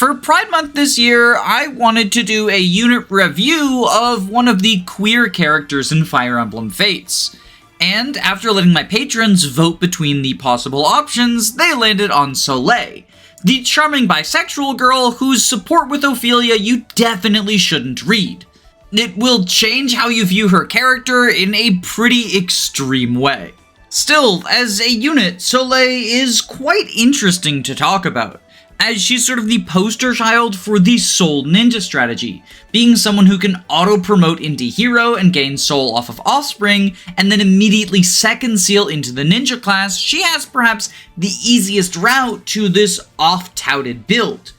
For Pride Month this year, I wanted to do a unit review of one of the queer characters in Fire Emblem Fates. And after letting my patrons vote between the possible options, they landed on Soleil, the charming bisexual girl whose support with Ophelia you definitely shouldn't read. It will change how you view her character in a pretty extreme way. Still, as a unit, Soleil is quite interesting to talk about, as she's sort of the poster child for the soul ninja strategy, being someone who can auto-promote into hero and gain soul off of offspring, and then immediately second seal into the ninja class. She has perhaps the easiest route to this oft-touted build.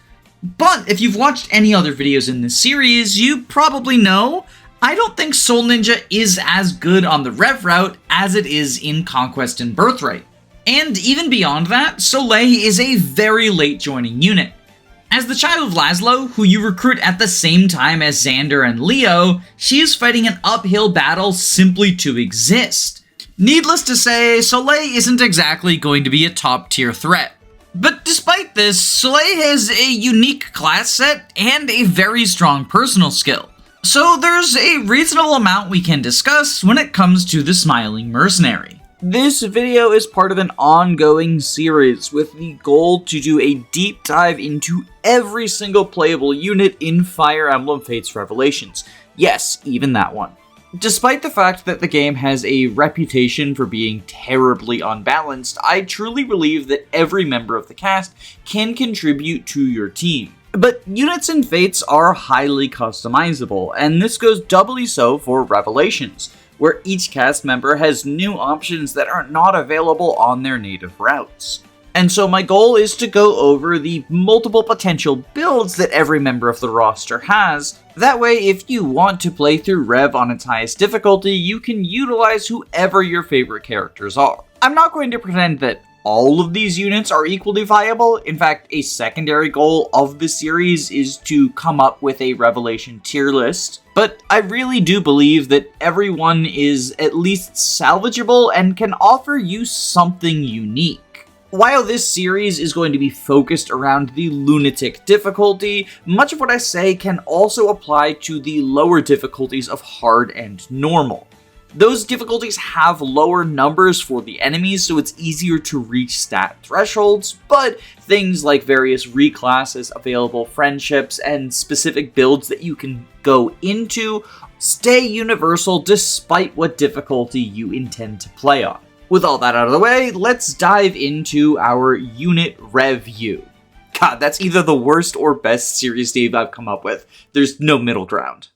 But if you've watched any other videos in this series, you probably know I don't think Soul Ninja is as good on the Rev route as it is in Conquest and Birthright. And even beyond that, Soleil is a very late joining unit. As the child of Laszlo, who you recruit at the same time as Xander and Leo, she is fighting an uphill battle simply to exist. Needless to say, Soleil isn't exactly going to be a top tier threat. But despite this, Soleil has a unique class set and a very strong personal skill. So there's a reasonable amount we can discuss when it comes to the Smiling Mercenary. This video is part of an ongoing series with the goal to do a deep dive into every single playable unit in Fire Emblem Fates Revelations. Yes, even that one. Despite the fact that the game has a reputation for being terribly unbalanced, I truly believe that every member of the cast can contribute to your team. But units in Fates are highly customizable, and this goes doubly so for Revelations, where each cast member has new options that are not available on their native routes. And so my goal is to go over the multiple potential builds that every member of the roster has. That way, if you want to play through Rev on its highest difficulty, you can utilize whoever your favorite characters are. I'm not going to pretend that all of these units are equally viable. In fact, a secondary goal of the series is to come up with a Revelation tier list. But I really do believe that everyone is at least salvageable and can offer you something unique. While this series is going to be focused around the lunatic difficulty, much of what I say can also apply to the lower difficulties of hard and normal. Those difficulties have lower numbers for the enemies, so it's easier to reach stat thresholds, but things like various reclasses, available friendships, and specific builds that you can go into stay universal despite what difficulty you intend to play on. With all that out of the way, let's dive into our unit review. God, that's either the worst or best series name I've come up with. There's no middle ground.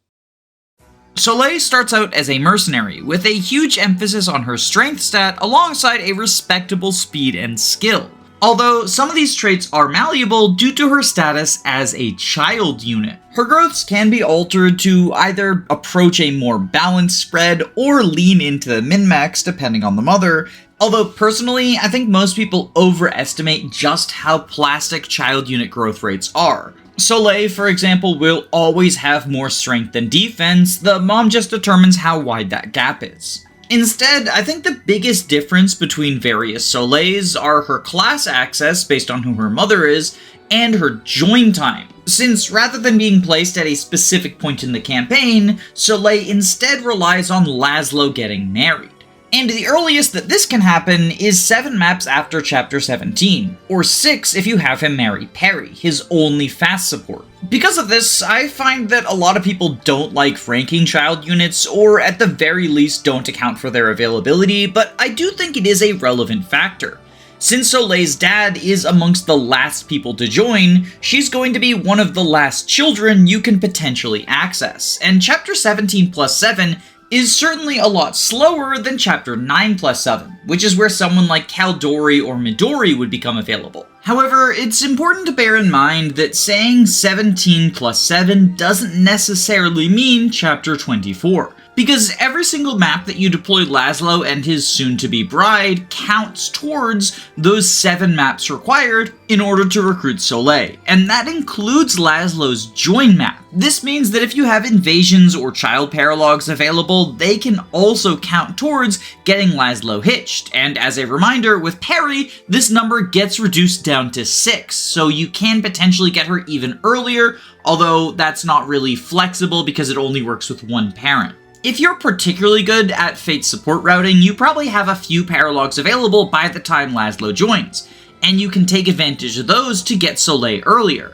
Soleil starts out as a mercenary, with a huge emphasis on her strength stat alongside a respectable speed and skill. Although some of these traits are malleable due to her status as a child unit. Her growths can be altered to either approach a more balanced spread or lean into the min-max depending on the mother, although personally I think most people overestimate just how plastic child unit growth rates are. Soleil, for example, will always have more strength than defense, the mom just determines how wide that gap is. Instead, I think the biggest difference between various Soleils are her class access based on who her mother is, and her join time. Since rather than being placed at a specific point in the campaign, Soleil instead relies on Laszlo getting married. And the earliest that this can happen is 7 maps after Chapter 17, or 6 if you have him marry Perry, his only fast support. Because of this, I find that a lot of people don't like ranking child units, or at the very least don't account for their availability, but I do think it is a relevant factor. Since Soleil's dad is amongst the last people to join, she's going to be one of the last children you can potentially access, and Chapter 17 plus 7 is certainly a lot slower than Chapter 9 plus 7, which is where someone like Caldori or Midori would become available. However, it's important to bear in mind that saying 17 plus 7 doesn't necessarily mean Chapter 24. because every single map that you deploy Laszlo and his soon-to-be bride counts towards those 7 maps required in order to recruit Soleil, and that includes Laszlo's join map. This means that if you have invasions or child paralogs available, they can also count towards getting Laszlo hitched, and as a reminder, with Perry, this number gets reduced down to 6, so you can potentially get her even earlier, although that's not really flexible because it only works with one parent. If you're particularly good at Fate support routing, you probably have a few paralogs available by the time Laszlo joins, and you can take advantage of those to get Soleil earlier.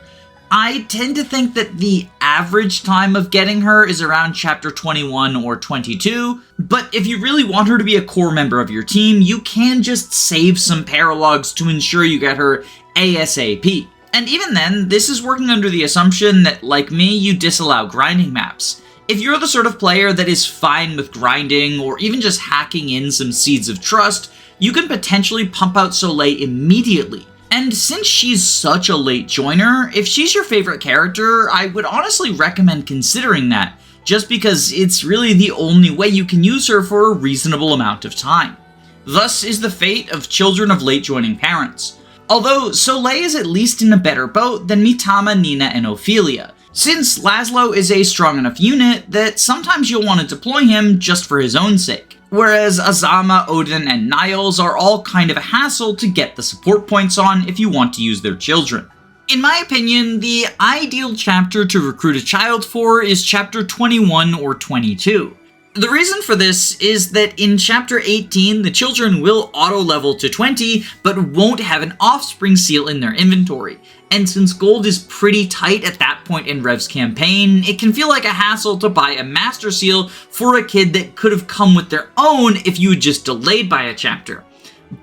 I tend to think that the average time of getting her is around chapter 21 or 22, but if you really want her to be a core member of your team, you can just save some paralogs to ensure you get her ASAP. And even then, this is working under the assumption that, like me, you disallow grinding maps. If you're the sort of player that is fine with grinding, or even just hacking in some seeds of trust, you can potentially pump out Soleil immediately. And since she's such a late joiner, if she's your favorite character, I would honestly recommend considering that, just because it's really the only way you can use her for a reasonable amount of time. Thus is the fate of children of late joining parents. Although Soleil is at least in a better boat than Mitama, Nina, and Ophelia, since Laszlo is a strong enough unit that sometimes you'll want to deploy him just for his own sake, whereas Azama, Odin, and Niles are all kind of a hassle to get the support points on if you want to use their children. In my opinion, the ideal chapter to recruit a child for is chapter 21 or 22. The reason for this is that in chapter 18, the children will auto-level to 20, but won't have an offspring seal in their inventory. And since gold is pretty tight at that point in Rev's campaign, it can feel like a hassle to buy a master seal for a kid that could have come with their own if you had just delayed by a chapter.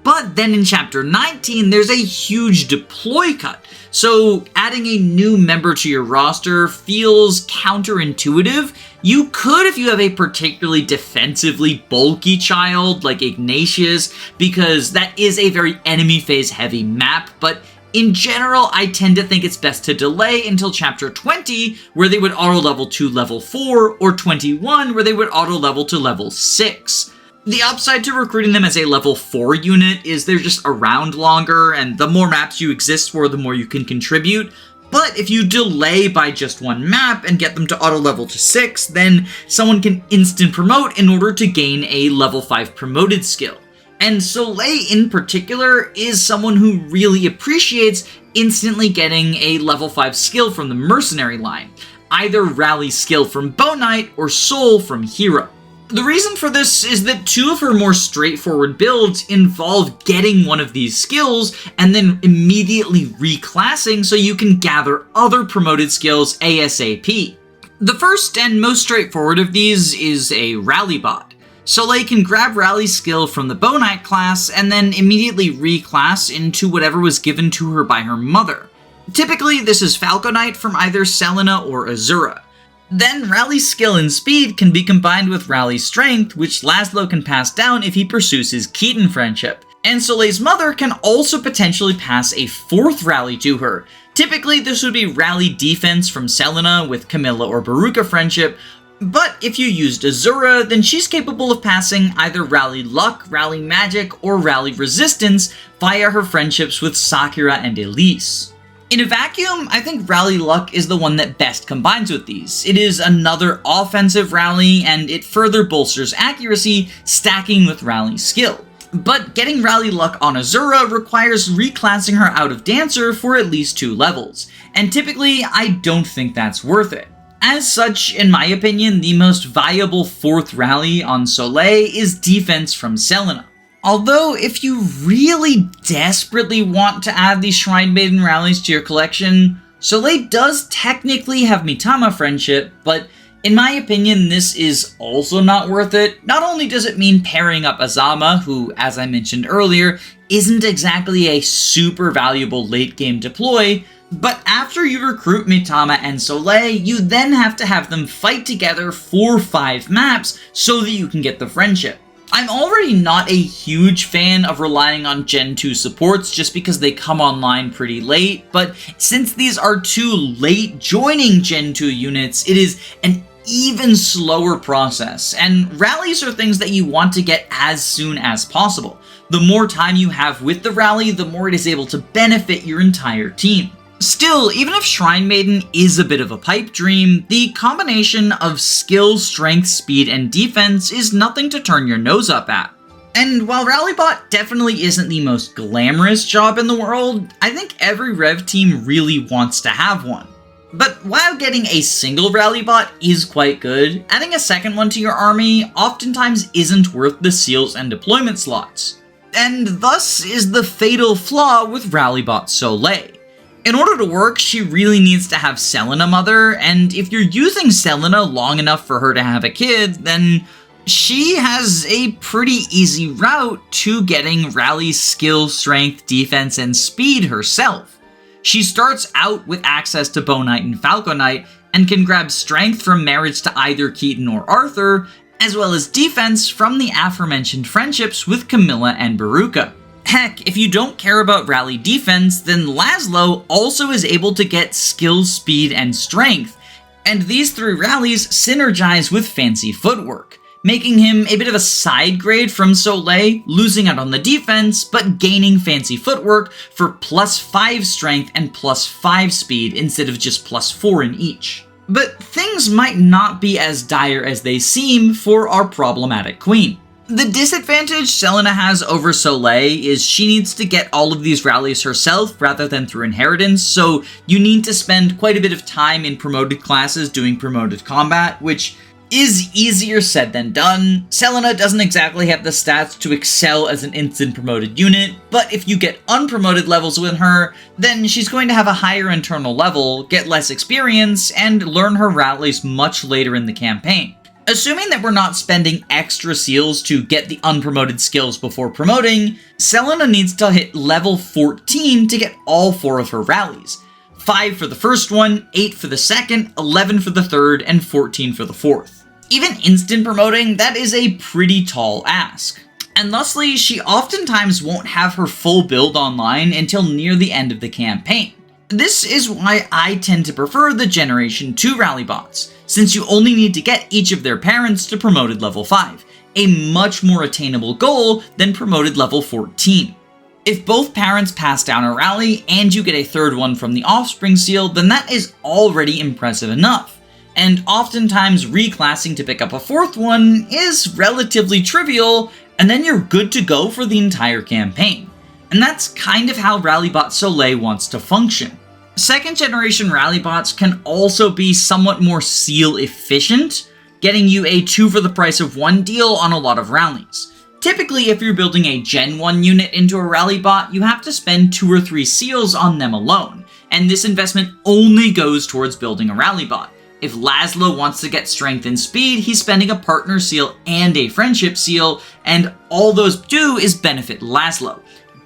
But then in chapter 19, there's a huge deploy cut, so adding a new member to your roster feels counterintuitive. You could if you have a particularly defensively bulky child like Ignatius, because that is a very enemy phase heavy map, but in general, I tend to think it's best to delay until chapter 20, where they would auto-level to level 4, or 21, where they would auto-level to level 6. The upside to recruiting them as a level 4 unit is they're just around longer, and the more maps you exist for, the more you can contribute. But if you delay by just one map and get them to auto-level to 6, then someone can instant promote in order to gain a level 5 promoted skill. And Soleil in particular is someone who really appreciates instantly getting a level 5 skill from the mercenary line, either Rally skill from Bow Knight or Soul from Hero. The reason for this is that 2 of her more straightforward builds involve getting one of these skills and then immediately reclassing so you can gather other promoted skills ASAP. The first and most straightforward of these is a Rallybot. Soleil can grab Rally's skill from the Bow Knight class and then immediately reclass into whatever was given to her by her mother. Typically, this is Falco Knight from either Selena or Azura. Then Rally's skill and speed can be combined with Rally's strength, which Laszlo can pass down if he pursues his Keaton friendship. And Soleil's mother can also potentially pass a 4th Rally to her. Typically, this would be Rally defense from Selena with Camilla or Baruka friendship, but if you used Azura, then she's capable of passing either Rally Luck, Rally Magic, or Rally Resistance via her friendships with Sakura and Elise. In a vacuum, I think Rally Luck is the one that best combines with these. It is another offensive rally, and it further bolsters accuracy, stacking with Rally skill. But getting Rally Luck on Azura requires reclassing her out of Dancer for at least 2 levels, and typically I don't think that's worth it. As such, in my opinion, the most viable 4th rally on Soleil is defense from Selena. Although, if you really desperately want to add these Shrine Maiden rallies to your collection, Soleil does technically have Mitama friendship, but in my opinion, this is also not worth it. Not only does it mean pairing up Azama, who, as I mentioned earlier, isn't exactly a super valuable late game deploy, but after you recruit Mitama and Soleil, you then have to have them fight together for 5 maps so that you can get the friendship. I'm already not a huge fan of relying on Gen 2 supports just because they come online pretty late, but since these are 2 late joining Gen 2 units, it is an even slower process, and rallies are things that you want to get as soon as possible. The more time you have with the rally, the more it is able to benefit your entire team. Still, even if Shrine Maiden is a bit of a pipe dream, the combination of skill, strength, speed, and defense is nothing to turn your nose up at. And while Rallybot definitely isn't the most glamorous job in the world, I think every Rev team really wants to have one. But while getting a single Rallybot is quite good, adding a second one to your army oftentimes isn't worth the seals and deployment slots. And thus is the fatal flaw with Rallybot Soleil. In order to work, she really needs to have Selena Mother, and if you're using Selena long enough for her to have a kid, then she has a pretty easy route to getting Rally's skill, strength, defense, and speed herself. She starts out with access to Bonite and Falconite, and can grab strength from marriage to either Keaton or Arthur, as well as defense from the aforementioned friendships with Camilla and Baruka. Heck, if you don't care about rally defense, then Laszlo also is able to get skill, speed, and strength, and these three rallies synergize with fancy footwork, making him a bit of a side grade from Soleil, losing out on the defense, but gaining fancy footwork for +5 strength and +5 speed instead of just +4 in each. But things might not be as dire as they seem for our problematic queen. The disadvantage Selena has over Soleil is she needs to get all of these rallies herself rather than through inheritance, so you need to spend quite a bit of time in promoted classes doing promoted combat, which is easier said than done. Selena doesn't exactly have the stats to excel as an instant promoted unit, but if you get unpromoted levels with her, then she's going to have a higher internal level, get less experience, and learn her rallies much later in the campaign. Assuming that we're not spending extra seals to get the unpromoted skills before promoting, Selena needs to hit level 14 to get all 4 of her rallies. 5 for the first one, 8 for the second, 11 for the third, and 14 for the fourth. Even instant promoting, that is a pretty tall ask. And thusly, she oftentimes won't have her full build online until near the end of the campaign. This is why I tend to prefer the Generation 2 Rallybots, since you only need to get each of their parents to promoted level 5, a much more attainable goal than promoted level 14. If both parents pass down a rally and you get a third one from the offspring seal, then that is already impressive enough. And oftentimes reclassing to pick up a fourth one is relatively trivial, and then you're good to go for the entire campaign. And that's kind of how Rallybot Soleil wants to function. Second generation Rallybots can also be somewhat more seal efficient, getting you a 2 for the price of 1 deal on a lot of rallies. Typically, if you're building a Gen 1 unit into a Rallybot, you have to spend 2 or 3 seals on them alone, and this investment only goes towards building a Rallybot. If Laszlo wants to get strength and speed, he's spending a partner seal and a friendship seal, and all those do is benefit Laszlo.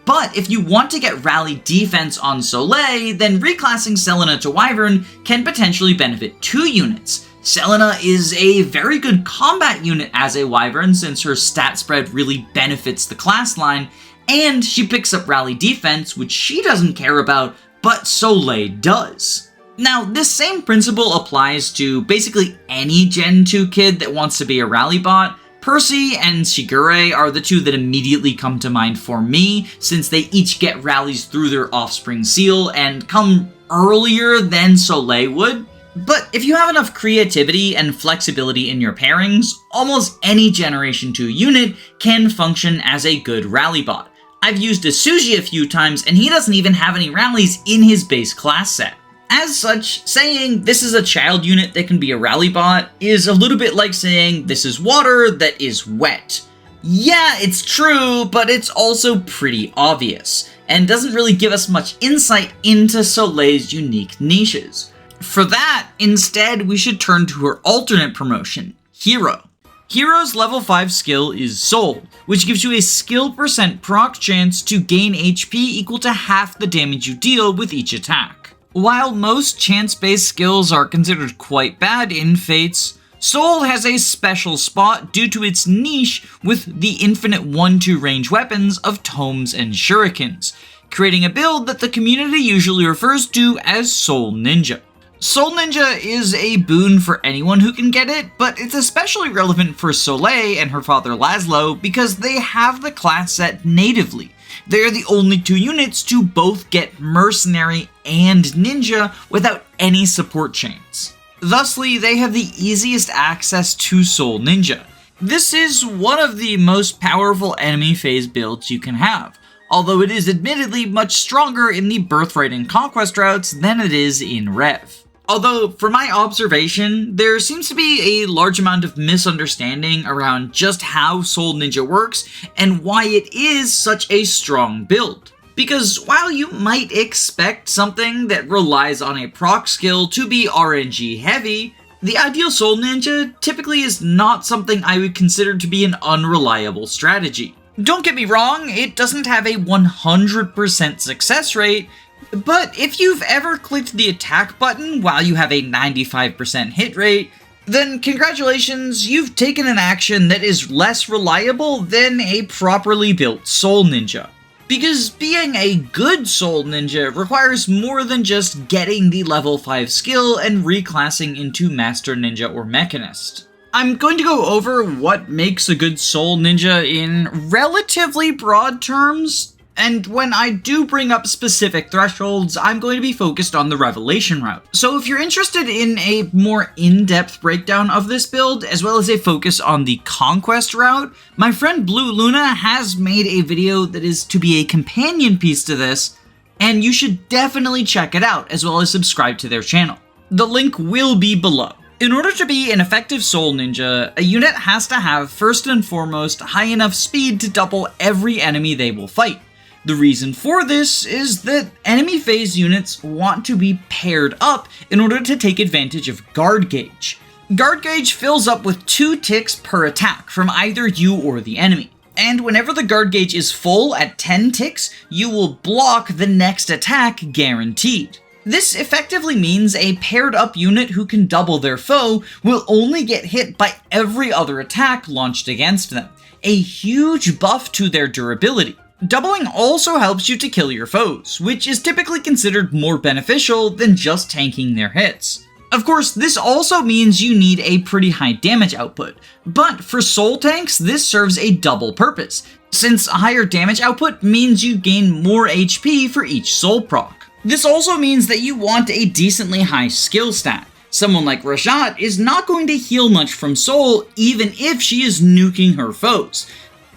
But if you want to get rally defense on Soleil, then reclassing Selena to Wyvern can potentially benefit 2 units. Selena is a very good combat unit as a Wyvern since her stat spread really benefits the class line, and she picks up rally defense, which she doesn't care about, but Soleil does. Now, this same principle applies to basically any Gen 2 kid that wants to be a Rallybot. Percy and Shigure are the 2 that immediately come to mind for me, since they each get rallies through their offspring seal and come earlier than Soleil would. But if you have enough creativity and flexibility in your pairings, almost any Generation 2 unit can function as a good Rallybot. I've used Asuji a few times, and he doesn't even have any rallies in his base class set. As such, saying this is a child unit that can be a Rallybot is a little bit like saying this is water that is wet. Yeah, it's true, but it's also pretty obvious, and doesn't really give us much insight into Soleil's unique niches. For that, instead, we should turn to her alternate promotion, Hero. Hero's level 5 skill is Soul, which gives you a skill % proc chance to gain HP equal to half the damage you deal with each attack. While most chance-based skills are considered quite bad in Fates, Soul has a special spot due to its niche with the infinite 1-2 range weapons of tomes and shurikens, creating a build that the community usually refers to as Soul Ninja. Soul Ninja is a boon for anyone who can get it, but it's especially relevant for Soleil and her father Laszlo because they have the class set natively. They are the only two units to both get Mercenary and Ninja without any support chains. Thusly, they have the easiest access to Soul Ninja. This is one of the most powerful enemy phase builds you can have, although it is admittedly much stronger in the Birthright and Conquest routes than it is in Rev. Although, from my observation, there seems to be a large amount of misunderstanding around just how Soul Ninja works and why it is such a strong build. Because while you might expect something that relies on a proc skill to be RNG heavy, the ideal Soul Ninja typically is not something I would consider to be an unreliable strategy. Don't get me wrong, it doesn't have a 100% success rate, but if you've ever clicked the attack button while you have a 95% hit rate, then congratulations, you've taken an action that is less reliable than a properly built Soul Ninja. Because being a good Soul Ninja requires more than just getting the level 5 skill and reclassing into Master Ninja or Mechanist. I'm going to go over what makes a good Soul Ninja in relatively broad terms, and when I do bring up specific thresholds, I'm going to be focused on the Revelation route. So if you're interested in a more in-depth breakdown of this build, as well as a focus on the Conquest route, my friend Blue Luna has made a video that is to be a companion piece to this, and you should definitely check it out, as well as subscribe to their channel. The link will be below. In order to be an effective Soul Ninja, a unit has to have, first and foremost, high enough speed to double every enemy they will fight. The reason for this is that enemy phase units want to be paired up in order to take advantage of Guard Gauge. Guard Gauge fills up with 2 ticks per attack from either you or the enemy. And whenever the Guard Gauge is full at 10 ticks, you will block the next attack guaranteed. This effectively means a paired up unit who can double their foe will only get hit by every other attack launched against them, a huge buff to their durability. Doubling also helps you to kill your foes, which is typically considered more beneficial than just tanking their hits. Of course, this also means you need a pretty high damage output, but for soul tanks, this serves a double purpose, since a higher damage output means you gain more HP for each soul proc. This also means that you want a decently high skill stat. Someone like Rajat is not going to heal much from soul even if she is nuking her foes.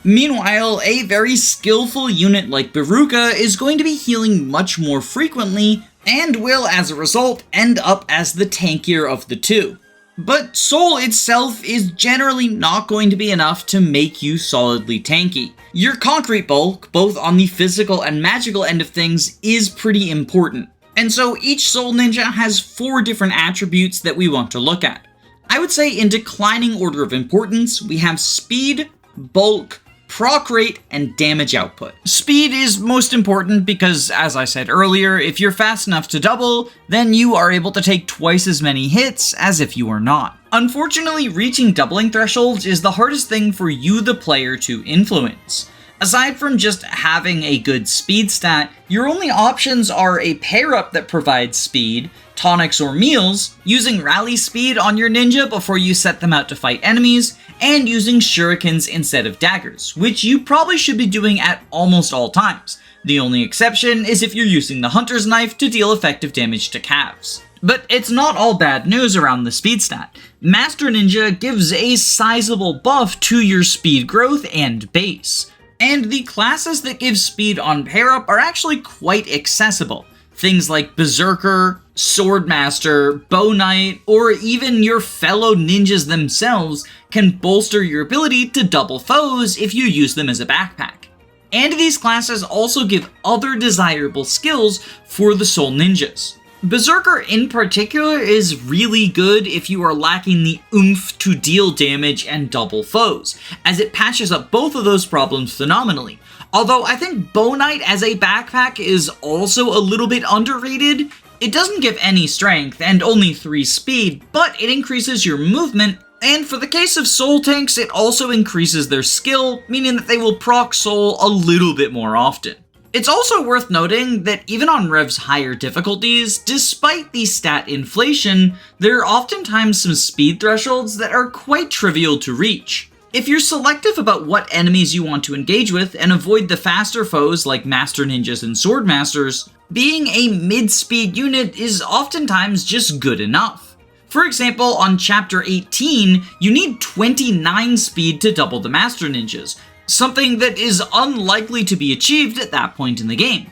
Meanwhile, a very skillful unit like Baruka is going to be healing much more frequently and will, as a result, end up as the tankier of the two. But Soul itself is generally not going to be enough to make you solidly tanky. Your concrete bulk, both on the physical and magical end of things, is pretty important. And so each Soul Ninja has 4 different attributes that we want to look at. I would say in declining order of importance, we have speed, bulk, proc rate, and damage output. Speed is most important because, as I said earlier, if you're fast enough to double, then you are able to take twice as many hits as if you are not. Unfortunately, reaching doubling thresholds is the hardest thing for you, the player, to influence. Aside from just having a good speed stat, your only options are a pair-up that provides speed, tonics or meals, using rally speed on your ninja before you set them out to fight enemies, and using shurikens instead of daggers, which you probably should be doing at almost all times. The only exception is if you're using the hunter's knife to deal effective damage to calves. But it's not all bad news around the speed stat. Master Ninja gives a sizable buff to your speed growth and base. And the classes that give speed on pair-up are actually quite accessible. Things like Berserker, Swordmaster, Bow Knight, or even your fellow ninjas themselves can bolster your ability to double foes if you use them as a backpack. And these classes also give other desirable skills for the Soul Ninjas. Berserker in particular is really good if you are lacking the oomph to deal damage and double foes, as it patches up both of those problems phenomenally. Although I think Bow Knight as a backpack is also a little bit underrated. It doesn't give any strength and only 3 speed, but it increases your movement, and for the case of soul tanks, it also increases their skill, meaning that they will proc soul a little bit more often. It's also worth noting that even on Rev's higher difficulties, despite the stat inflation, there are oftentimes some speed thresholds that are quite trivial to reach. If you're selective about what enemies you want to engage with and avoid the faster foes like Master Ninjas and Sword Masters, being a mid-speed unit is oftentimes just good enough. For example, on Chapter 18, you need 29 speed to double the Master Ninjas, something that is unlikely to be achieved at that point in the game.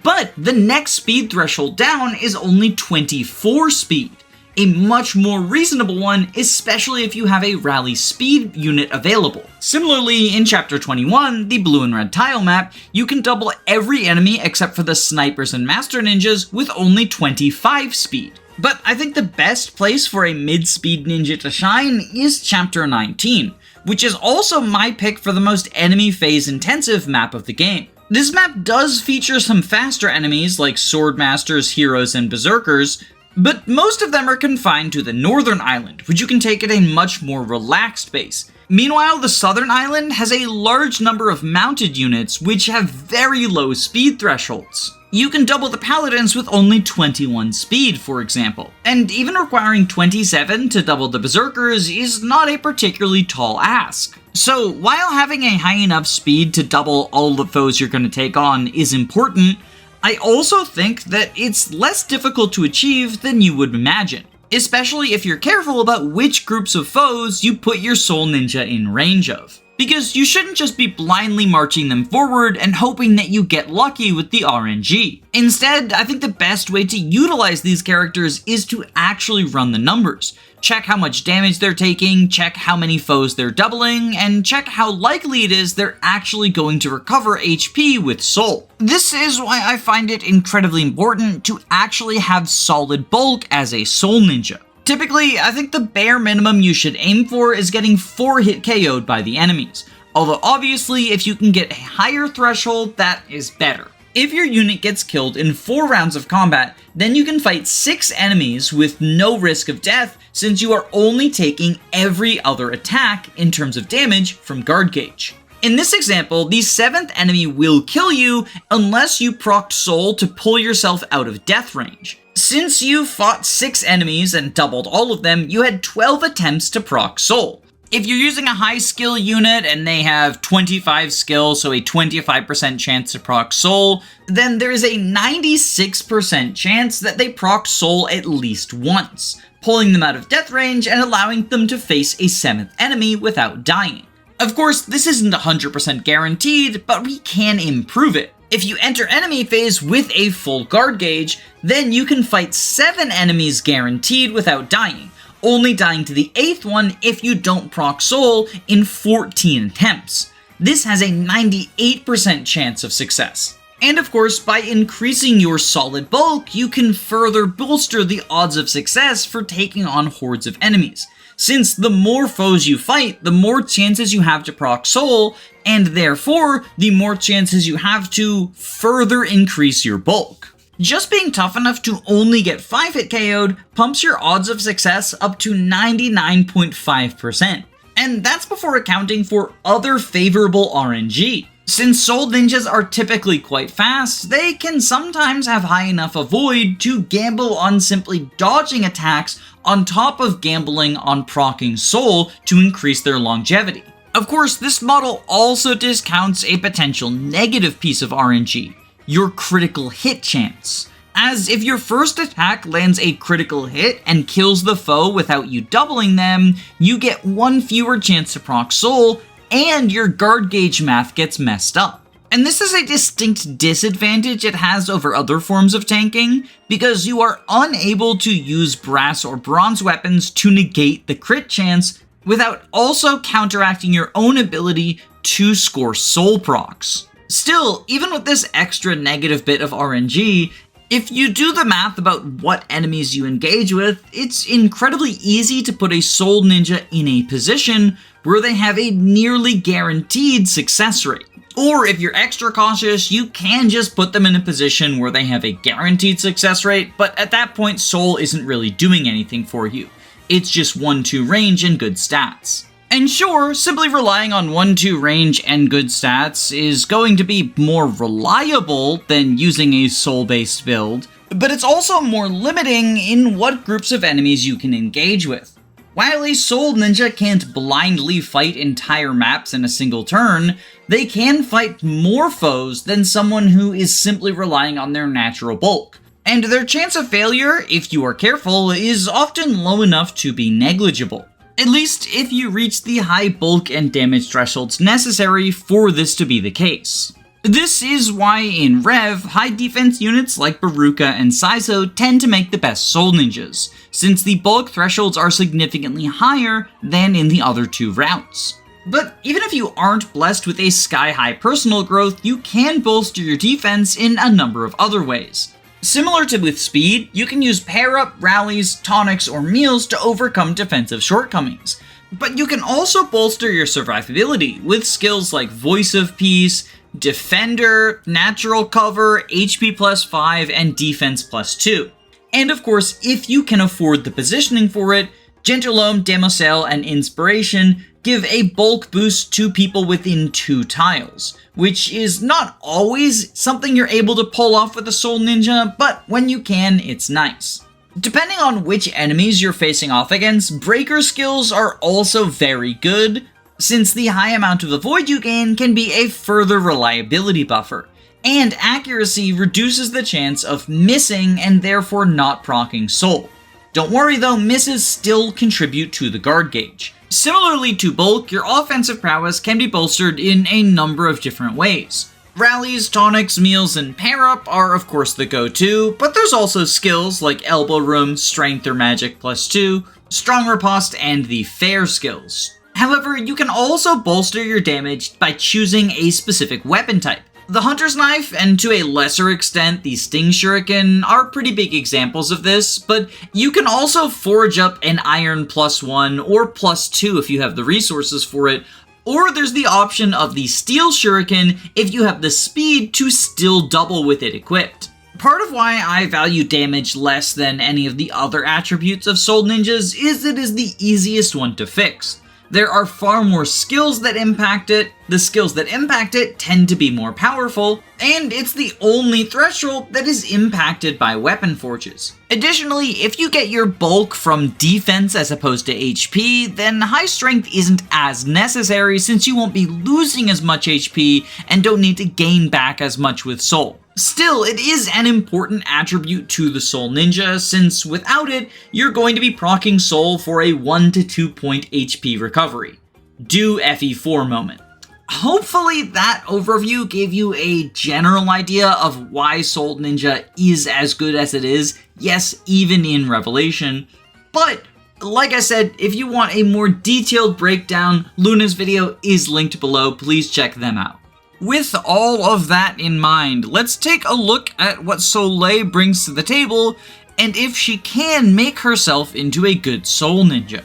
But the next speed threshold down is only 24 speed, a much more reasonable one, especially if you have a rally speed unit available. Similarly, in Chapter 21, the blue and red tile map, you can double every enemy except for the snipers and master ninjas with only 25 speed. But I think the best place for a mid-speed ninja to shine is Chapter 19, which is also my pick for the most enemy phase intensive map of the game. This map does feature some faster enemies like Sword Masters, Heroes, and Berserkers, but most of them are confined to the northern island, which you can take at a much more relaxed pace. Meanwhile, the southern island has a large number of mounted units which have very low speed thresholds. You can double the paladins with only 21 speed, for example, and even requiring 27 to double the berserkers is not a particularly tall ask. So while having a high enough speed to double all the foes you're going to take on is important, I also think that it's less difficult to achieve than you would imagine, especially if you're careful about which groups of foes you put your Soul Ninja in range of. Because you shouldn't just be blindly marching them forward and hoping that you get lucky with the RNG. Instead, I think the best way to utilize these characters is to actually run the numbers. Check how much damage they're taking, check how many foes they're doubling, and check how likely it is they're actually going to recover HP with Soul. This is why I find it incredibly important to actually have solid bulk as a Soul Ninja. Typically, I think the bare minimum you should aim for is getting 4 hit KO'd by the enemies, although obviously if you can get a higher threshold, that is better. If your unit gets killed in 4 rounds of combat, then you can fight 6 enemies with no risk of death since you are only taking every other attack in terms of damage from guard gauge. In this example, the 7th enemy will kill you unless you procced Soul to pull yourself out of death range. Since you fought 6 enemies and doubled all of them, you had 12 attempts to proc Soul. If you're using a high skill unit and they have 25 skill, so a 25% chance to proc Soul, then there is a 96% chance that they proc Soul at least once, pulling them out of death range and allowing them to face a 7th enemy without dying. Of course, this isn't 100% guaranteed, but we can improve it. If you enter enemy phase with a full guard gauge, then you can fight 7 enemies guaranteed without dying, only dying to the 8th one if you don't proc Soul in 14 attempts. This has a 98% chance of success. And of course, by increasing your solid bulk, you can further bolster the odds of success for taking on hordes of enemies, since the more foes you fight, the more chances you have to proc Soul, and therefore, the more chances you have to further increase your bulk. Just being tough enough to only get 5 hit KO'd pumps your odds of success up to 99.5%. And that's before accounting for other favorable RNG. Since Soul Ninjas are typically quite fast, they can sometimes have high enough avoid to gamble on simply dodging attacks on top of gambling on proccing Soul to increase their longevity. Of course, this model also discounts a potential negative piece of RNG, your critical hit chance. As if your first attack lands a critical hit and kills the foe without you doubling them, you get 1 fewer chance to proc Soul, and your guard gauge math gets messed up. And this is a distinct disadvantage it has over other forms of tanking, because you are unable to use brass or bronze weapons to negate the crit chance without also counteracting your own ability to score soul procs. Still, even with this extra negative bit of RNG, if you do the math about what enemies you engage with, it's incredibly easy to put a Soul Ninja in a position where they have a nearly guaranteed success rate. Or if you're extra cautious, you can just put them in a position where they have a guaranteed success rate, but at that point Soul isn't really doing anything for you. It's just 1-2 range and good stats. And sure, simply relying on 1-2 range and good stats is going to be more reliable than using a soul-based build, but it's also more limiting in what groups of enemies you can engage with. While a soul ninja can't blindly fight entire maps in a single turn, they can fight more foes than someone who is simply relying on their natural bulk. And their chance of failure, if you are careful, is often low enough to be negligible. At least if you reach the high bulk and damage thresholds necessary for this to be the case. This is why in Rev, high defense units like Baruka and Saizo tend to make the best soul ninjas, since the bulk thresholds are significantly higher than in the other two routes. But even if you aren't blessed with a sky-high personal growth, you can bolster your defense in a number of other ways. Similar to with speed, you can use pair-up, rallies, tonics, or meals to overcome defensive shortcomings. But you can also bolster your survivability with skills like Voice of Peace, Defender, Natural Cover, HP plus 5, and Defense plus 2. And of course, if you can afford the positioning for it, Gentilhomme, Demoiselle, and Inspiration give a bulk boost to people within 2 tiles, which is not always something you're able to pull off with a Soul Ninja, but when you can, it's nice. Depending on which enemies you're facing off against, breaker skills are also very good, since the high amount of avoid you gain can be a further reliability buffer, and accuracy reduces the chance of missing and therefore not proccing soul. Don't worry though, misses still contribute to the guard gauge. Similarly to bulk, your offensive prowess can be bolstered in a number of different ways. Rallies, tonics, meals, and pair-up are of course the go-to, but there's also skills like Elbow Room, Strength or Magic plus 2, Strong Riposte, and the Fair skills. However, you can also bolster your damage by choosing a specific weapon type. The Hunter's Knife, and to a lesser extent the Sting Shuriken, are pretty big examples of this, but you can also forge up an Iron plus 1 or plus 2 if you have the resources for it, or there's the option of the Steel Shuriken if you have the speed to still double with it equipped. Part of why I value damage less than any of the other attributes of Soul Ninjas is it is the easiest one to fix. There are far more skills that impact it, the skills that impact it tend to be more powerful, and it's the only threshold that is impacted by weapon forges. Additionally, if you get your bulk from defense as opposed to HP, then high strength isn't as necessary since you won't be losing as much HP and don't need to gain back as much with soul. Still, it is an important attribute to the Soul Ninja, since without it, you're going to be proccing soul for a 1 to 2 point HP recovery. Do FE4 moment. Hopefully that overview gave you a general idea of why Soul Ninja is as good as it is, yes, even in Revelation. But, like I said, if you want a more detailed breakdown, Luna's video is linked below, please check them out. With all of that in mind, let's take a look at what Soleil brings to the table, and if she can make herself into a good Soul Ninja.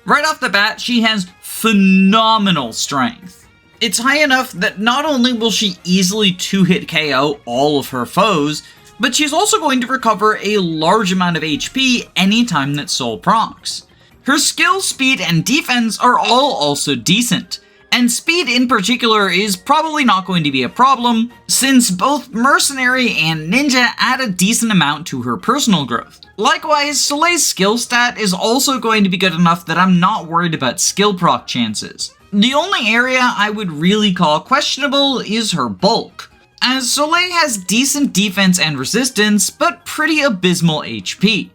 Right off the bat, she has phenomenal strength. It's high enough that not only will she easily 2-hit KO all of her foes, but she's also going to recover a large amount of HP anytime that Soul procs. Her skill, speed, and defense are all also decent. And speed in particular is probably not going to be a problem, since both Mercenary and Ninja add a decent amount to her personal growth. Likewise, Soleil's skill stat is also going to be good enough that I'm not worried about skill proc chances. The only area I would really call questionable is her bulk, as Soleil has decent defense and resistance, but pretty abysmal HP.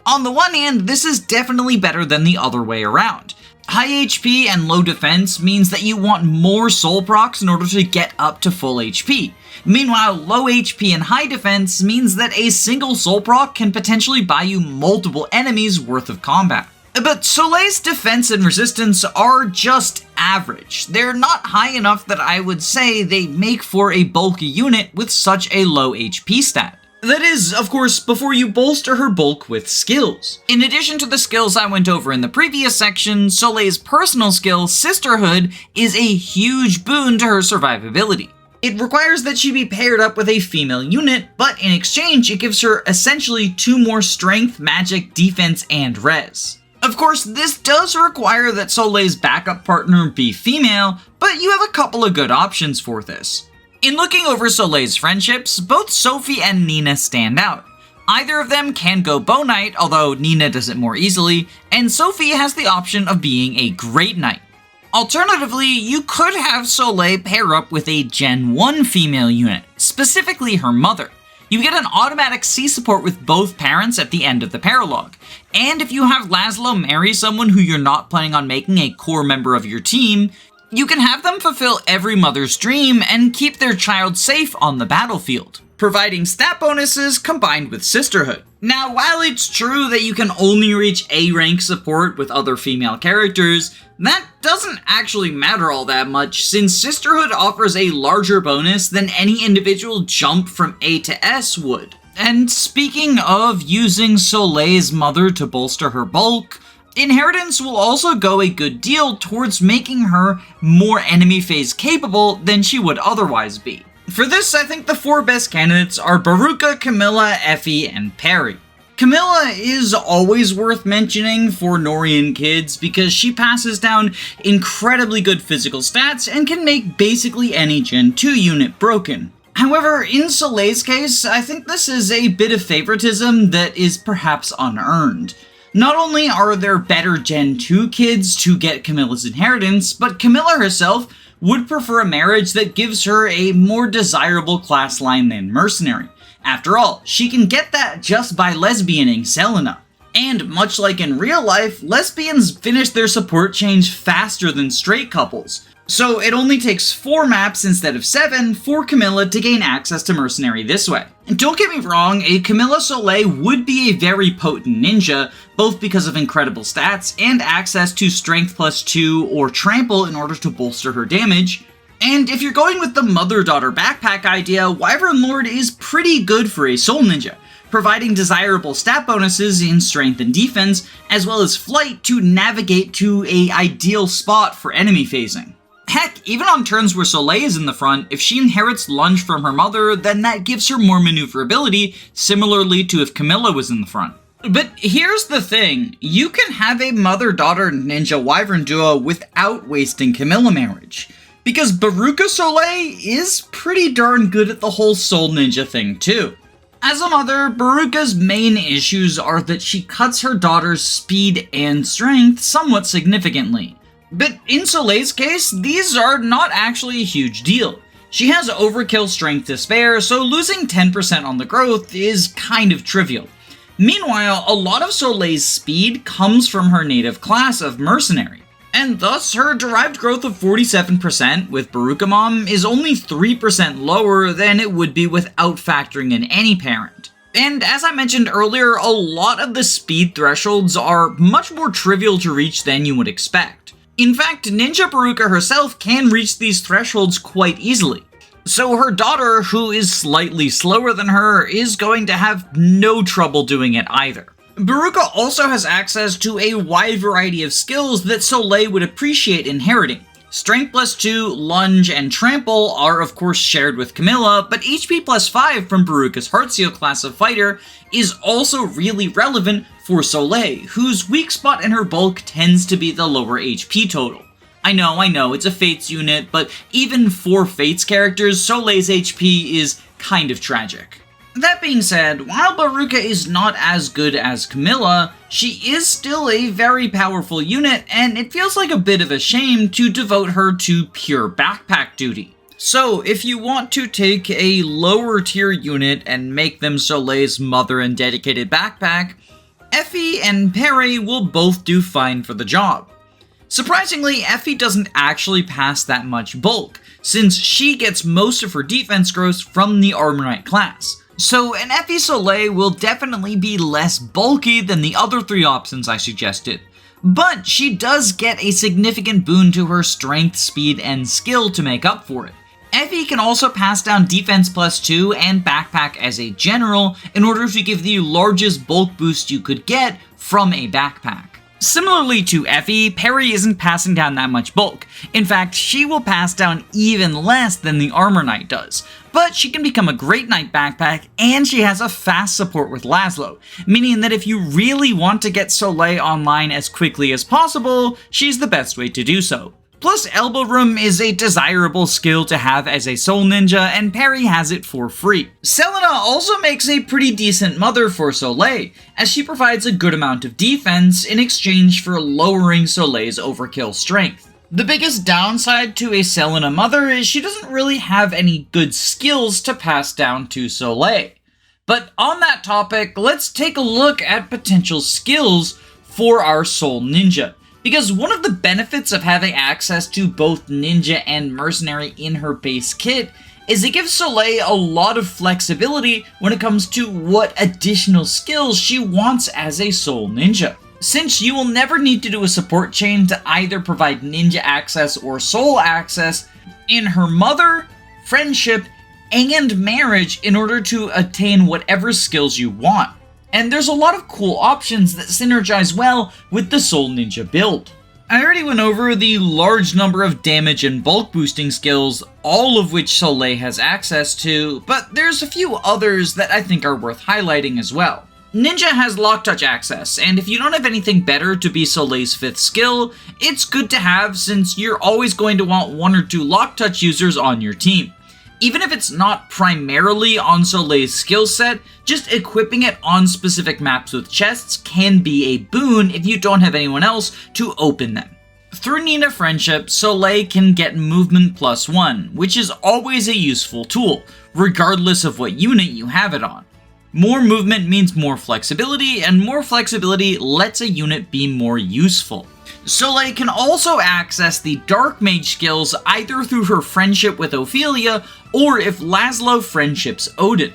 On the one hand, this is definitely better than the other way around. High HP and low defense means that you want more soul procs in order to get up to full HP. Meanwhile, low HP and high defense means that a single soul proc can potentially buy you multiple enemies worth of combat. But Soleil's defense and resistance are just average. They're not high enough that I would say they make for a bulky unit with such a low HP stat. That is, of course, before you bolster her bulk with skills. In addition to the skills I went over in the previous section, Soleil's personal skill, Sisterhood, is a huge boon to her survivability. It requires that she be paired up with a female unit, but in exchange it gives her essentially 2 more strength, magic, defense, and res. Of course, this does require that Soleil's backup partner be female, but you have a couple of good options for this. In looking over Soleil's friendships, both Sophie and Nina stand out. Either of them can go Bow Knight, although Nina does it more easily, and Sophie has the option of being a Great Knight. Alternatively, you could have Soleil pair up with a Gen 1 female unit, specifically her mother. You get an automatic C support with both parents at the end of the paralogue. And if you have Laszlo marry someone who you're not planning on making a core member of your team, you can have them fulfill every mother's dream and keep their child safe on the battlefield, providing stat bonuses combined with sisterhood. Now, while it's true that you can only reach A rank support with other female characters, that doesn't actually matter all that much, since sisterhood offers a larger bonus than any individual jump from A to S would. And speaking of using Soleil's mother to bolster her bulk, inheritance will also go a good deal towards making her more enemy phase capable than she would otherwise be. For this, I think the 4 best candidates are Baruka, Camilla, Effie, and Perry. Camilla is always worth mentioning for Norian kids because she passes down incredibly good physical stats and can make basically any Gen 2 unit broken. However, in Soleil's case, I think this is a bit of favoritism that is perhaps unearned. Not only are there better Gen 2 kids to get Camilla's inheritance, but Camilla herself would prefer a marriage that gives her a more desirable class line than Mercenary. After all, she can get that just by lesbianing Selena. And much like in real life, lesbians finish their support change faster than straight couples. So it only takes 4 maps instead of 7 for Camilla to gain access to Mercenary this way. And don't get me wrong, a Camilla Soleil would be a very potent ninja, both because of incredible stats and access to Strength +2 or Trample in order to bolster her damage. And if you're going with the mother-daughter backpack idea, Wyvern Lord is pretty good for a Soul Ninja, providing desirable stat bonuses in strength and defense, as well as flight to navigate to an ideal spot for enemy phasing. Heck, even on turns where Soleil is in the front, if she inherits Lunge from her mother, then that gives her more maneuverability, similarly to if Camilla was in the front. But here's the thing, you can have a mother-daughter ninja wyvern duo without wasting Camilla marriage. Because Baruka Soleil is pretty darn good at the whole soul ninja thing too. As a mother, Baruka's main issues are that she cuts her daughter's speed and strength somewhat significantly. But in Soleil's case, these are not actually a huge deal. She has overkill strength to spare, so losing 10% on the growth is kind of trivial. Meanwhile, a lot of Soleil's speed comes from her native class of Mercenary, and thus her derived growth of 47% with Baruka Mom is only 3% lower than it would be without factoring in any parent. And as I mentioned earlier, a lot of the speed thresholds are much more trivial to reach than you would expect. In fact, Ninja Baruka herself can reach these thresholds quite easily. So her daughter, who is slightly slower than her, is going to have no trouble doing it either. Baruka also has access to a wide variety of skills that Soleil would appreciate inheriting. Strength +2, Lunge, and Trample are of course shared with Camilla, but HP +5 from Baruka's Heartseal class of fighter is also really relevant for Soleil, whose weak spot in her bulk tends to be the lower HP total. I know, it's a Fates unit, but even for Fates characters, Soleil's HP is kind of tragic. That being said, while Baruka is not as good as Camilla, she is still a very powerful unit, and it feels like a bit of a shame to devote her to pure backpack duty. So, if you want to take a lower tier unit and make them Soleil's mother and dedicated backpack, Effie and Perry will both do fine for the job. Surprisingly, Effie doesn't actually pass that much bulk, since she gets most of her defense growth from the Armor Knight class. So an Effie Soleil will definitely be less bulky than the other 3 options I suggested, but she does get a significant boon to her strength, speed, and skill to make up for it. Effie can also pass down defense +2 and backpack as a general in order to give the largest bulk boost you could get from a backpack. Similarly to Effie, Parry isn't passing down that much bulk. In fact, she will pass down even less than the Armor Knight does. But she can become a great Knight backpack, and she has a fast support with Laszlo, meaning that if you really want to get Soleil online as quickly as possible, she's the best way to do so. Plus, Elbow Room is a desirable skill to have as a Soul Ninja, and Parry has it for free. Selena also makes a pretty decent mother for Soleil, as she provides a good amount of defense in exchange for lowering Soleil's overkill strength. The biggest downside to a Selena mother is she doesn't really have any good skills to pass down to Soleil. But on that topic, let's take a look at potential skills for our Soul Ninja. Because one of the benefits of having access to both Ninja and Mercenary in her base kit is it gives Soleil a lot of flexibility when it comes to what additional skills she wants as a Soul Ninja. Since you will never need to do a support chain to either provide Ninja access or Soul access, in her Mother, Friendship, and Marriage in order to attain whatever skills you want. And there's a lot of cool options that synergize well with the Soul Ninja build. I already went over the large number of damage and bulk boosting skills, all of which Soleil has access to, but there's a few others that I think are worth highlighting as well. Ninja has Lock Touch access, and if you don't have anything better to be Soleil's 5th skill, it's good to have since you're always going to want 1 or 2 Lock Touch users on your team. Even if it's not primarily on Soleil's skill set, just equipping it on specific maps with chests can be a boon if you don't have anyone else to open them. Through Nina Friendship, Soleil can get movement +1, which is always a useful tool, regardless of what unit you have it on. More movement means more flexibility, and more flexibility lets a unit be more useful. Soleil can also access the Dark Mage skills either through her friendship with Ophelia or if Laszlo friendships Odin.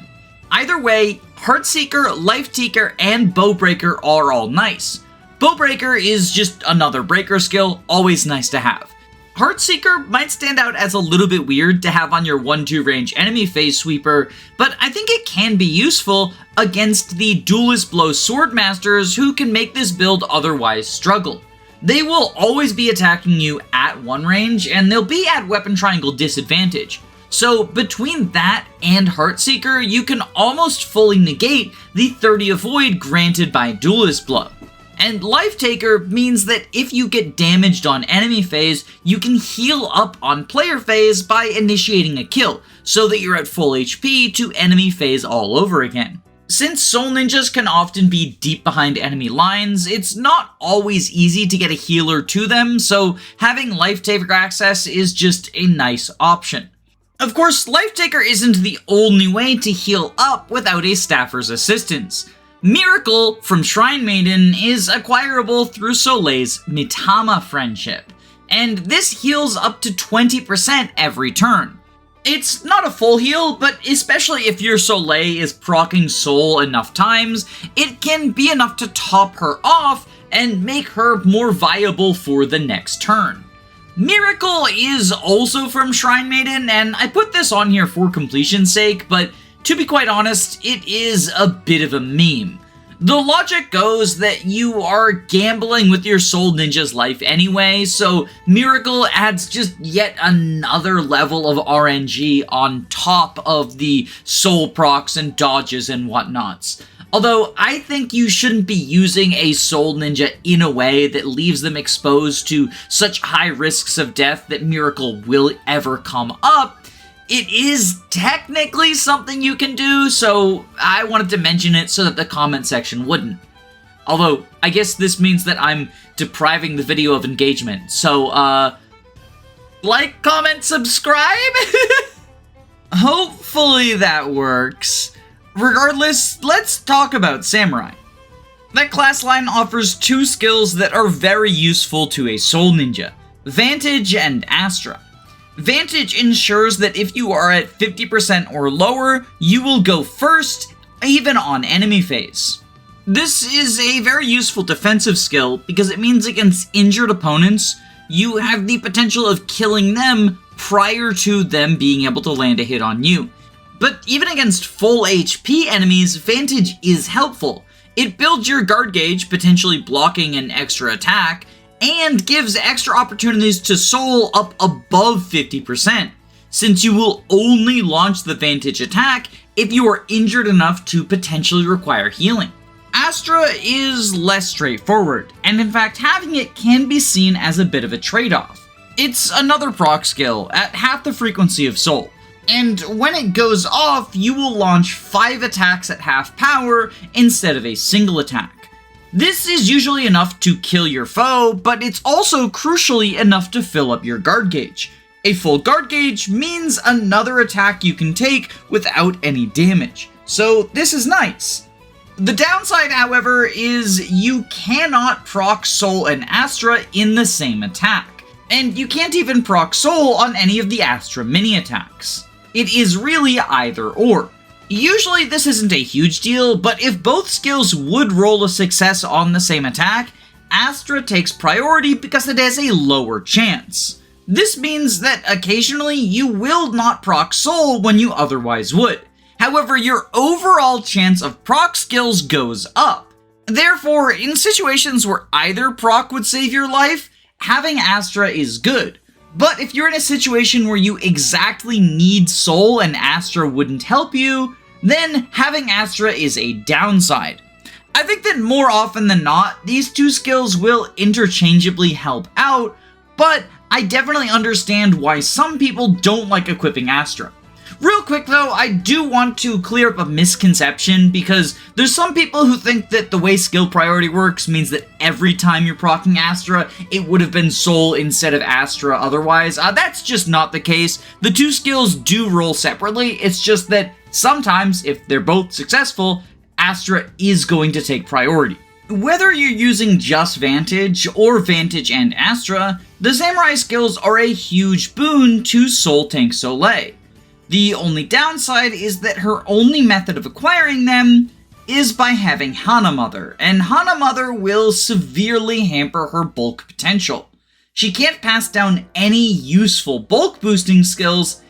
Either way, Heartseeker, Lifeseeker, and Bowbreaker are all nice. Bowbreaker is just another breaker skill, always nice to have. Heartseeker might stand out as a little bit weird to have on your 1-2 range enemy phase sweeper, but I think it can be useful against the Duelist Blow Swordmasters who can make this build otherwise struggle. They will always be attacking you at 1 range, and they'll be at weapon triangle disadvantage. So between that and Heartseeker, you can almost fully negate the 30 avoid granted by Duelist Blow. And Lifetaker means that if you get damaged on enemy phase, you can heal up on player phase by initiating a kill, so that you're at full HP to enemy phase all over again. Since Soul Ninjas can often be deep behind enemy lines, it's not always easy to get a healer to them, so having Lifetaker access is just a nice option. Of course, Lifetaker isn't the only way to heal up without a staffer's assistance. Miracle from Shrine Maiden is acquirable through Soleil's Mitama Friendship, and this heals up to 20% every turn. It's not a full heal, but especially if your Soleil is proccing Soul enough times, it can be enough to top her off and make her more viable for the next turn. Miracle is also from Shrine Maiden, and I put this on here for completion's sake, but to be quite honest, it is a bit of a meme. The logic goes that you are gambling with your Soul Ninja's life anyway, so Miracle adds just yet another level of RNG on top of the Soul procs and dodges and whatnots. Although, I think you shouldn't be using a Soul Ninja in a way that leaves them exposed to such high risks of death that Miracle will ever come up. It is technically something you can do, so I wanted to mention it so that the comment section wouldn't. Although, I guess this means that I'm depriving the video of engagement, so, like, comment, subscribe? Hopefully that works. Regardless, let's talk about Samurai. That class line offers 2 skills that are very useful to a Soul Ninja, Vantage and Astra. Vantage ensures that if you are at 50% or lower, you will go first, even on enemy phase. This is a very useful defensive skill because it means against injured opponents, you have the potential of killing them prior to them being able to land a hit on you. But even against full HP enemies, Vantage is helpful. It builds your guard gauge, potentially blocking an extra attack, and gives extra opportunities to soul up above 50%, since you will only launch the Vantage attack if you are injured enough to potentially require healing. Astra is less straightforward, and in fact having it can be seen as a bit of a trade-off. It's another proc skill at half the frequency of Soul, and when it goes off, you will launch 5 attacks at half power instead of a single attack. This is usually enough to kill your foe, but it's also crucially enough to fill up your guard gauge. A full guard gauge means another attack you can take without any damage, so this is nice. The downside, however, is you cannot proc Soul and Astra in the same attack, and you can't even proc Soul on any of the Astra mini attacks. It is really either or. Usually this isn't a huge deal, but if both skills would roll a success on the same attack, Astra takes priority because it has a lower chance. This means that occasionally you will not proc Soul when you otherwise would. However, your overall chance of proc skills goes up. Therefore, in situations where either proc would save your life, having Astra is good. But if you're in a situation where you exactly need Soul and Astra wouldn't help you, then having Astra is a downside. I think that more often than not, these two skills will interchangeably help out, but I definitely understand why some people don't like equipping Astra. Real quick though, I do want to clear up a misconception because there's some people who think that the way skill priority works means that every time you're proccing Astra, it would have been Soul instead of Astra otherwise. That's just not the case. The two skills do roll separately, it's just that sometimes, if they're both successful, Astra is going to take priority. Whether you're using just Vantage or Vantage and Astra, the Samurai skills are a huge boon to Soul Tank Soleil. The only downside is that her only method of acquiring them is by having Hana Mother, and Hana Mother will severely hamper her bulk potential. She can't pass down any useful bulk boosting skills,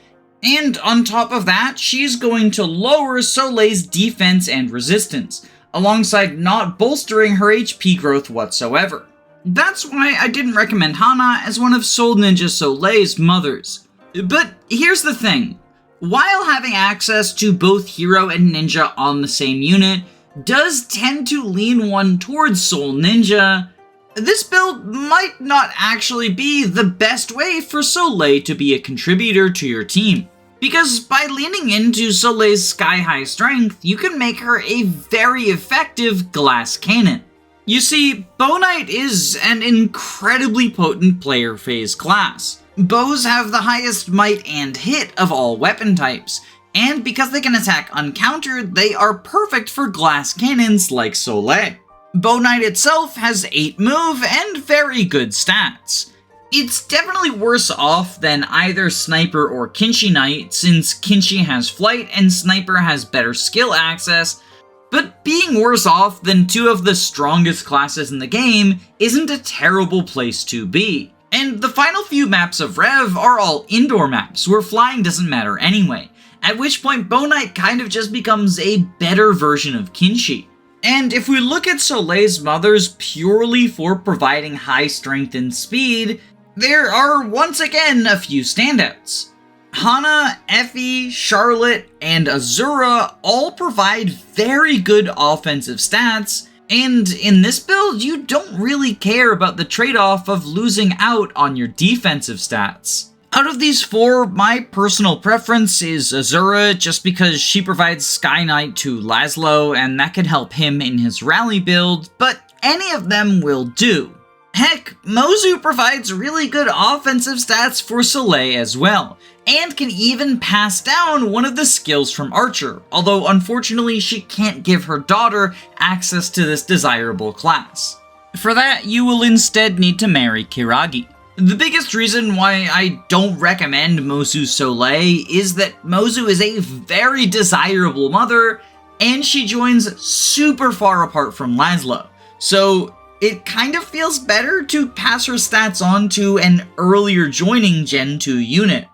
and on top of that, she's going to lower Soleil's defense and resistance, alongside not bolstering her HP growth whatsoever. That's why I didn't recommend Hana as one of Soul Ninja Soleil's mothers. But here's the thing. While having access to both Hero and Ninja on the same unit does tend to lean one towards Soul Ninja, this build might not actually be the best way for Soleil to be a contributor to your team. Because by leaning into Soleil's sky-high strength, you can make her a very effective glass cannon. You see, Bow Knight is an incredibly potent player phase class. Bows have the highest might and hit of all weapon types, and because they can attack uncountered, they are perfect for glass cannons like Soleil. Bow Knight itself has 8 move and very good stats. It's definitely worse off than either Sniper or Kinshi Knight, since Kinshi has flight and Sniper has better skill access, but being worse off than 2 of the strongest classes in the game isn't a terrible place to be. And the final few maps of Rev are all indoor maps, where flying doesn't matter anyway, at which point Bow Knight kind of just becomes a better version of Kinshi. And if we look at Soleil's mothers purely for providing high strength and speed, there are once again a few standouts. Hana, Effie, Charlotte, and Azura all provide very good offensive stats, and in this build, you don't really care about the trade-off of losing out on your defensive stats. Out of these 4, my personal preference is Azura, just because she provides Sky Knight to Laszlo, and that can help him in his rally build, but any of them will do. Heck, Mozu provides really good offensive stats for Soleil as well, and can even pass down one of the skills from Archer, although unfortunately she can't give her daughter access to this desirable class. For that, you will instead need to marry Kiragi. The biggest reason why I don't recommend Mozu Soleil is that Mozu is a very desirable mother, and she joins super far apart from Laszlo, so it kind of feels better to pass her stats on to an earlier joining Gen 2 unit.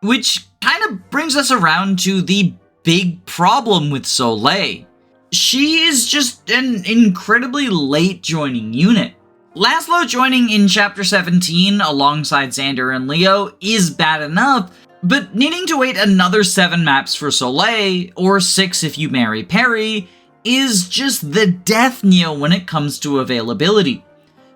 Which kind of brings us around to the big problem with Soleil. she is just an incredibly late joining unit. Laszlo joining in Chapter 17 alongside Xander and Leo is bad enough, but needing to wait another 7 maps for Soleil, or 6 if you marry Perry, is just the death knell when it comes to availability.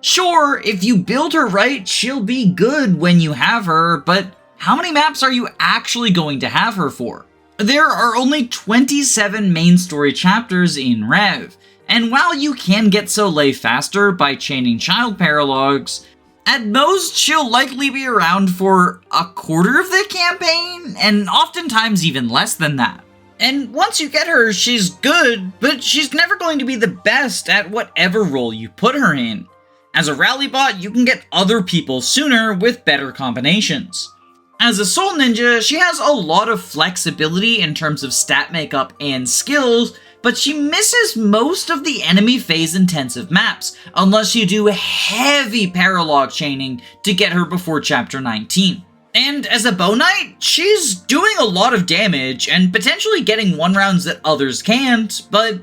Sure, if you build her right, she'll be good when you have her, but how many maps are you actually going to have her for? There are only 27 main story chapters in Rev, and while you can get Soleil faster by chaining child paralogs, at most she'll likely be around for a quarter of the campaign, and oftentimes even less than that. And once you get her, she's good, but she's never going to be the best at whatever role you put her in. As a Rallybot, you can get other people sooner with better combinations. As a Soul Ninja, she has a lot of flexibility in terms of stat makeup and skills, but she misses most of the enemy phase intensive maps, unless you do heavy paralog chaining to get her before Chapter 19. And as a Bow Knight, she's doing a lot of damage and potentially getting 1 rounds that others can't, but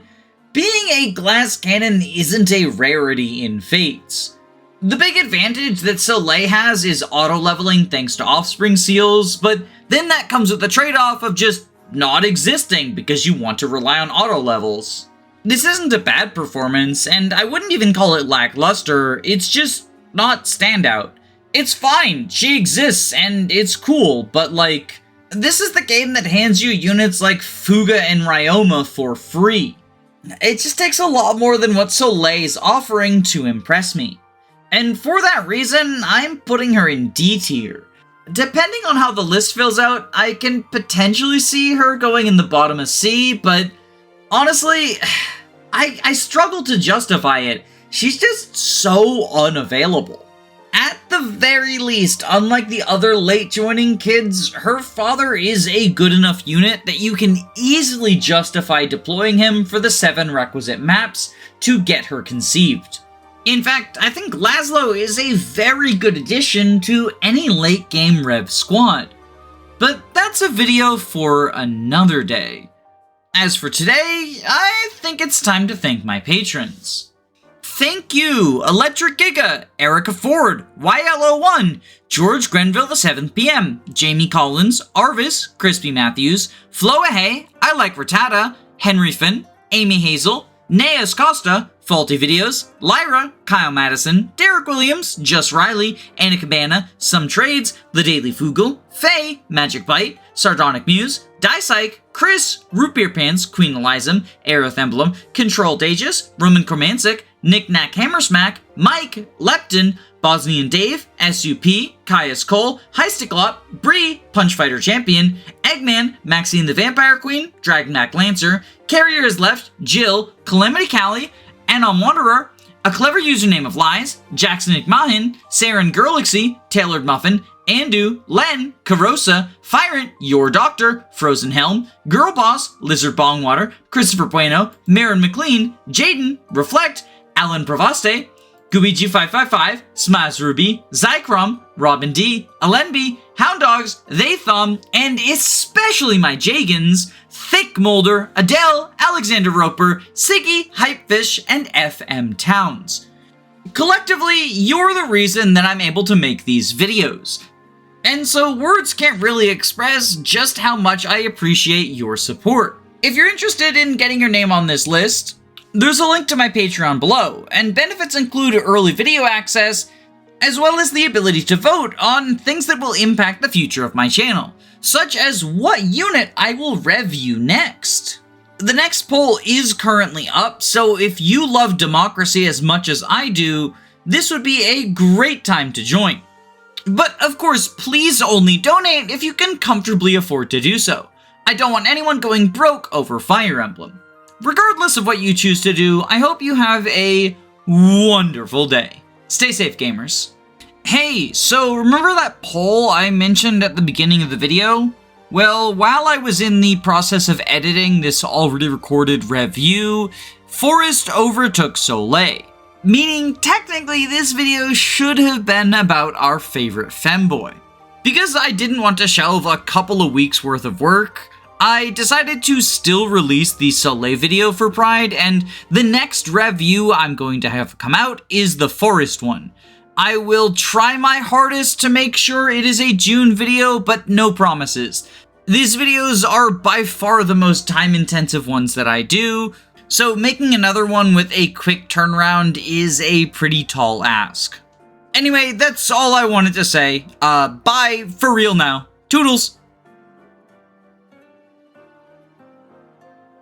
being a glass cannon isn't a rarity in Fates. The big advantage that Soleil has is auto-leveling thanks to offspring seals, but then that comes with the trade-off of just not existing because you want to rely on auto-levels. This isn't a bad performance, and I wouldn't even call it lackluster, it's just not standout. It's fine, she exists, and it's cool, but like, this is the game that hands you units like Fuga and Ryoma for free. It just takes a lot more than what Soleil is offering to impress me. And for that reason, I'm putting her in D tier. Depending on how the list fills out, I can potentially see her going in the bottom of C, but honestly, I struggle to justify it. She's just so unavailable. At the very least, unlike the other late joining kids, her father is a good enough unit that you can easily justify deploying him for the 7 requisite maps to get her conceived. In fact, I think Laszlo is a very good addition to any late game Rev squad. But that's a video for another day. As for today, I think it's time to thank my patrons. Thank you, Electric Giga, Erica Ford, YLO1, George Grenville the 7th PM, Jamie Collins, Arvis, Crispy Matthews, Flo Ahay, I Like Rattata, Henry Finn, Amy Hazel, Neas Costa, Faulty Videos, Lyra, Kyle Madison, Derek Williams, Just Riley, Anna Cabana, Some Trades, The Daily Fugel, Faye, Magic Bite, Sardonic Muse, Dysike, Chris, Root Beer Pants, Queen Elizam, Aerith Emblem, Controlled Aegis, Roman Cormancic, Nick Knack Hammersmack, Mike, Lepton, Bosnian Dave, SUP, Caius Cole, Heistiklop, Bree, Punchfighter Champion, Eggman, Maxine the Vampire Queen, Dragonac Lancer, Carrier is Left, Jill, Calamity Callie, Anon Wanderer, A Clever Username of Lies, Jackson McMahon, Saren Gurlixy, Tailored Muffin, Andu, Len, Carosa, Fyrant, Your Doctor, Frozen Helm, Girl Boss, Lizard Bongwater, Christopher Bueno, Marin McLean, Jaden, Reflect, Alan Provoste, Guigi555, Smaz Ruby, Zycrom, Robin D, Alenby, Hound Dogs, They Thumb, and especially my Jagans, Thick Molder, Adele, Alexander Roper, Siggy, Hypefish, and FM Towns. Collectively, you're the reason that I'm able to make these videos. And so words can't really express just how much I appreciate your support. If you're interested in getting your name on this list, there's a link to my Patreon below, and benefits include early video access, as well as the ability to vote on things that will impact the future of my channel, such as what unit I will review next. The next poll is currently up, so if you love democracy as much as I do, this would be a great time to join. But of course, please only donate if you can comfortably afford to do so. I don't want anyone going broke over Fire Emblem. Regardless of what you choose to do, I hope you have a wonderful day. Stay safe, gamers. Hey, so remember that poll I mentioned at the beginning of the video? Well, while I was in the process of editing this already recorded review, Forrest overtook Soleil. Meaning, technically, this video should have been about our favorite femboy. Because I didn't want to shelve a couple of weeks worth of work, I decided to still release the Soleil video for Pride, and the next review I'm going to have come out is the Forrest one. I will try my hardest to make sure it is a June video, but no promises. These videos are by far the most time-intensive ones that I do, so making another one with a quick turnaround is a pretty tall ask. Anyway, that's all I wanted to say. Bye for real now. Toodles!